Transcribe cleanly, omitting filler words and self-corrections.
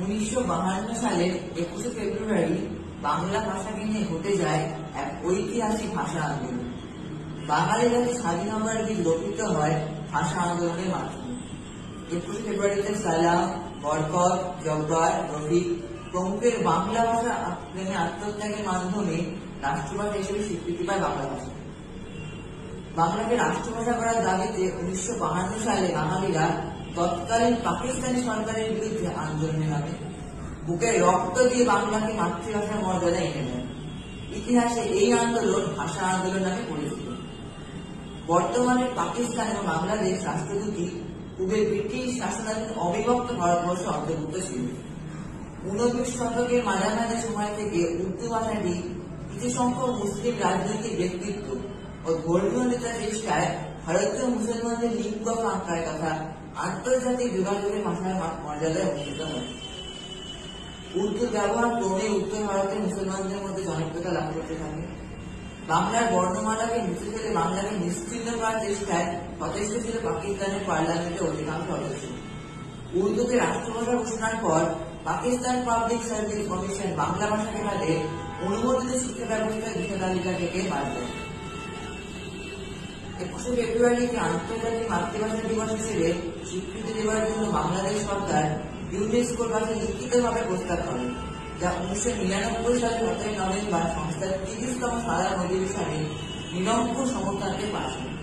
1952 সালের 21শে ফেব্রুয়ারি বাংলা ভাষাকে নিয়ে ঘটে যায় এক ঐতিহাসিক ভাষা আন্দোলন। বাঙালি জাতি স্বাধীন হবার দিন লোপিত হয় ভাষা আন্দোলনের মাধ্যমে। 21শে ফেব্রুয়ারিতে সালাম, বরকত, জব্বার, রফিক প্রমুখের বাংলা ভাষা প্রেমে আত্মত্যাগের মাধ্যমে রাষ্ট্রভাষা হিসেবে স্বীকৃতি পায় বাংলা ভাষা। বাংলাকে রাষ্ট্রভাষা করার দাবিতে 1952 সালে বাঙালিরা তৎকালীন পাকিস্তানি সরকারের বিরুদ্ধে আন্দোলনে নামে। বুকের রক্ত দিয়ে বাংলাকে মাতৃভাষার মর্যাদা এনে দেয়। ইতিহাসে এই আন্দোলন ভাষা আন্দোলন নামে পরিচিত। বর্তমানে পাকিস্তান এবং বাংলাদেশ রাষ্ট্রদূতি পূর্বে ব্রিটিশ শাসনাধীন অবিভক্ত ভারতবর্ষে অন্তর্ভুক্ত ছিল। 19 শতকের মাঝামাঝি সময় থেকে উর্দু ভাষাটি কিছু সংখ্যক মুসলিম রাজনৈতিক ব্যক্তিত্ব ও ধর্মীয় নেতার চেষ্টায় ভারতীয় মুসলমানদের লিঙ্গ ফাঁকায় তথা আন্তর্জাতিক যোগাযোগের ভাষার মর্যাদায় উন্নীত হয়। উর্দু ব্যবহার ক্রমে উত্তর ভারতের মুসলমানদের মধ্যে জনপ্রিয়তা লাভ করতে থাকে। বাংলার বর্ণমালাকে মুছে ফেলে বাংলাকে নিশ্চিহ্ন করার চেষ্টায় সচেষ্ট ছিল পাকিস্তানের পার্লামেন্টের অধিকাংশ সদস্য। উর্দুকে রাষ্ট্রভাষা ঘোষণার পর Pakistan public service commission Bangla ভাষাকে বাদে অনুমোদিত শিক্ষা ব্যবস্থার দিশা তালিকা থেকে বাদ দেয়। 21শে ফেব্রুয়ারিকে আন্তর্জাতিক মাতৃভাষা দিবস হিসেবে স্বীকৃতি দেওয়ার জন্য বাংলাদেশ সরকার ইউনেস্কোর কাছে লিখিতভাবে প্রস্তাব করে, যা 1999 সালের 17 নভেম্বর সংস্থার 30তম সাধারণ অধিবেশনে নিরঙ্কুশ সমর্থনকে পাশ করে।